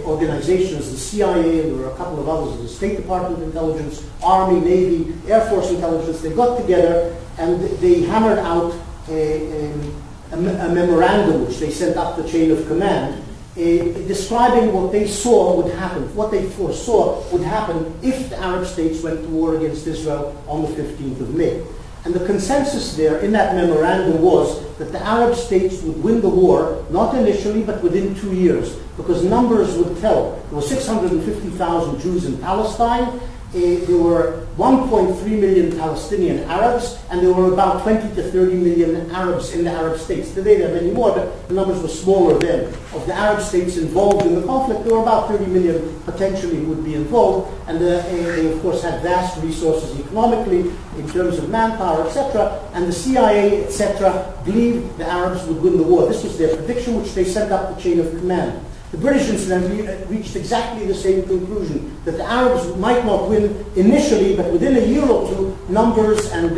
organizations, the CIA, and there were a couple of others, the State Department intelligence, Army, Navy, Air Force intelligence, they got together and they hammered out a memorandum which they sent up the chain of command describing what they saw would happen, what they foresaw would happen if the Arab states went to war against Israel on the 15th of May. And the consensus there in that memorandum was that the Arab states would win the war, not initially, but within 2 years. because numbers would tell. There were 650,000 Jews in Palestine. There were 1.3 million Palestinian Arabs, and there were about 20 to 30 million Arabs in the Arab states. Today there are many more, but the numbers were smaller then. Of the Arab states involved in the conflict, there were about 30 million potentially who would be involved, and they of course had vast resources economically, in terms of manpower, etc., and the CIA, etc., believed the Arabs would win the war. This was their prediction, which they sent up the chain of command. The British, incidentally, reached exactly the same conclusion, that the Arabs might not win initially, but within a year or two, numbers and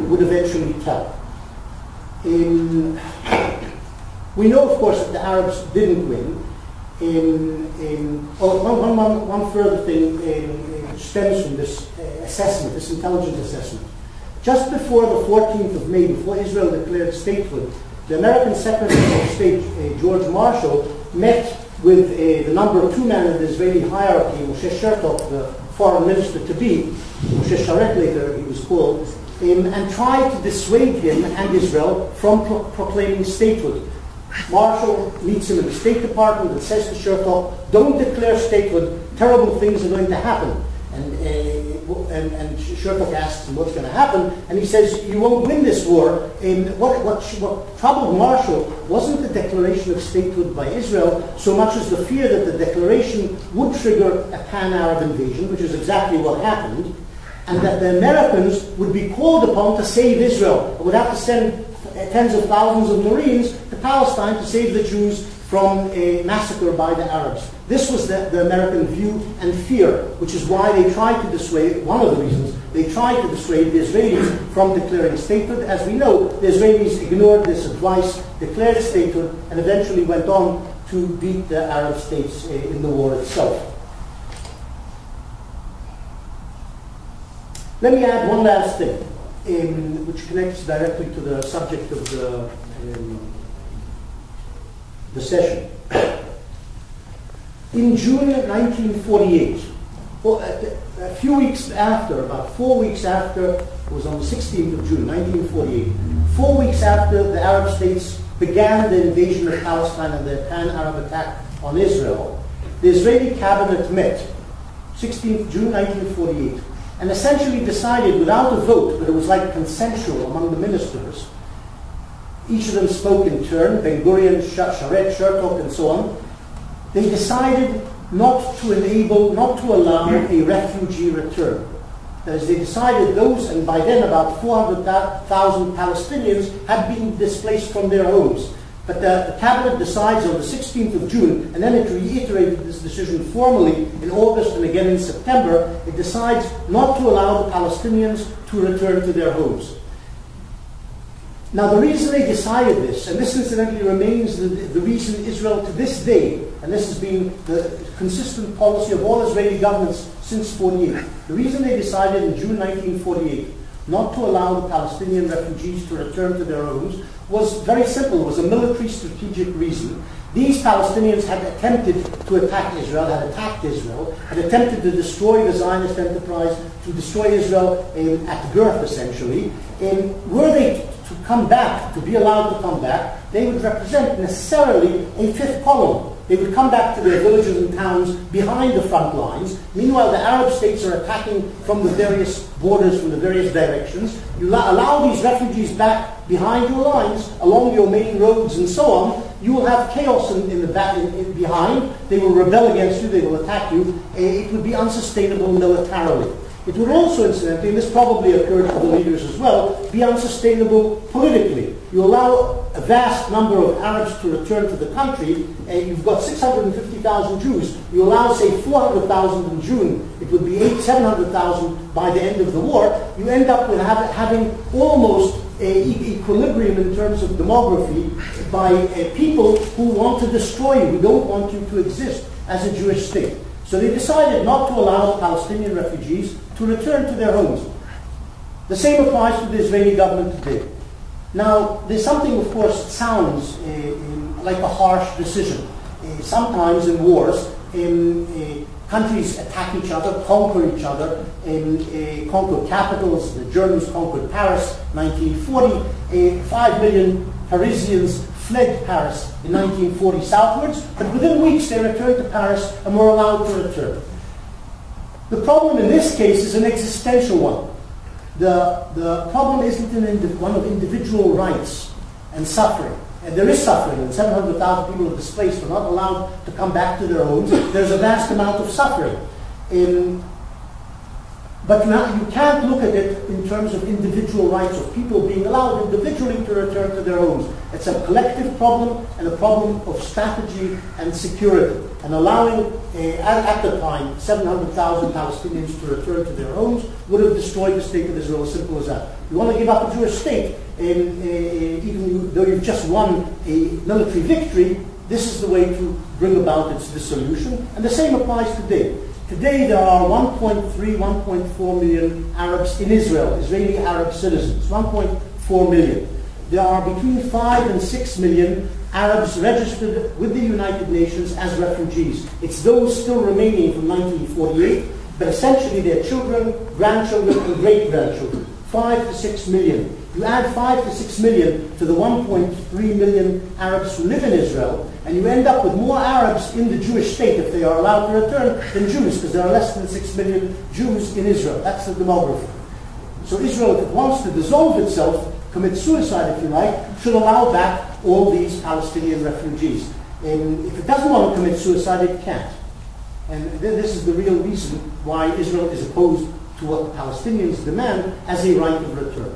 would eventually tell. We know, of course, that the Arabs didn't win. One further thing stems from this assessment, this intelligence assessment. Just before the 14th of May, before Israel declared statehood, the American Secretary of State, George Marshall, met with the number 2 man in the Israeli hierarchy, Moshe Shertok, the foreign minister-to-be, Moshe Sharet later he was called, and tried to dissuade him and Israel from proclaiming statehood. Marshall meets him in the State Department and says to Shertok, don't declare statehood, terrible things are going to happen. And Shertok asks him what's going to happen, and he says, you won't win this war. What troubled Marshall wasn't the declaration of statehood by Israel so much as the fear that the declaration would trigger a pan-Arab invasion, which is exactly what happened, and that the Americans would be called upon to save Israel, and would have to send tens of thousands of Marines to Palestine to save the Jews from a massacre by the Arabs. This was the American view and fear, which is why they tried to dissuade, one of the reasons, they tried to dissuade the Israelis from declaring statehood. As we know, the Israelis ignored this advice, declared statehood, and eventually went on to beat the Arab states in the war itself. Let me add one last thing, which connects directly to the subject of the session. In June 1948, a few weeks after, about 4 weeks after, it was on the 16th of June 1948, 4 weeks after the Arab states began the invasion of Palestine and the pan-Arab attack on Israel, the Israeli cabinet met, 16th June 1948, and essentially decided without a vote, but it was like consensual among the ministers. Each of them spoke in turn, Ben-Gurion, Sharet, Shertok, and so on. They decided not to allow a refugee return. As they decided those, and by then about 400,000 Palestinians had been displaced from their homes. But the cabinet decides on the 16th of June, and then it reiterated this decision formally in August and again in September. It decides not to allow the Palestinians to return to their homes. Now, the reason they decided this, and this incidentally remains the reason Israel to this day, and this has been the consistent policy of all Israeli governments since 48, the reason they decided in June 1948 not to allow the Palestinian refugees to return to their homes was very simple. It was a military strategic reason. These Palestinians had attempted to attack Israel, had attacked Israel, had attempted to destroy the Zionist enterprise, to destroy Israel at birth, essentially. Were they to come back, to be allowed to come back, they would represent necessarily a fifth column. They would come back to their villages and towns behind the front lines. Meanwhile, the Arab states are attacking from the various borders, from the various directions. You allow these refugees back behind your lines, along your main roads and so on. You will have chaos in the back, behind. They will rebel against you. They will attack you. It would be unsustainable militarily. It would also, incidentally, and this probably occurred to the leaders as well, be unsustainable politically. You allow a vast number of Arabs to return to the country, and you've got 650,000 Jews. You allow, say, 400,000 in June. It would be 700,000 by the end of the war. You end up with having almost equilibrium in terms of demography by people who want to destroy you, who don't want you to exist as a Jewish state. So they decided not to allow Palestinian refugees to return to their homes. The same applies to the Israeli government today. Now, there's something, of course, that sounds like a harsh decision. Sometimes in wars, countries attack each other, conquer each other, conquer capitals. The Germans conquered Paris, 1940. 5 million Parisians fled Paris in 1940 southwards, but within weeks they returned to Paris and were allowed to return. The problem in this case is an existential one. The problem isn't one of individual rights and suffering. And there is suffering, and 700,000 people are displaced, are not allowed to come back to their homes. There's a vast amount of suffering. But now you can't look at it in terms of individual rights of people being allowed individually to return to their homes. It's a collective problem and a problem of strategy and security. And allowing, at the time, 700,000 Palestinians to return to their homes would have destroyed the state of Israel, as simple as that. You want to give up a Jewish state, even though you've just won a military victory, this is the way to bring about its dissolution. And the same applies today. Today there are 1.3, 1.4 million Arabs in Israel, Israeli Arab citizens, 1.4 million. There are between 5 and 6 million Arabs registered with the United Nations as refugees. It's those still remaining from 1948, but essentially they're children, grandchildren, and great-grandchildren. 5 to 6 million. You add 5 to 6 million to the 1.3 million Arabs who live in Israel, and you end up with more Arabs in the Jewish state, if they are allowed to return, than Jews, because there are less than 6 million Jews in Israel. That's the demography. So Israel, if it wants to dissolve itself, commit suicide, if you like, should allow back all these Palestinian refugees. And if it doesn't want to commit suicide, it can't. And this is the real reason why Israel is opposed to what the Palestinians demand as a right of return.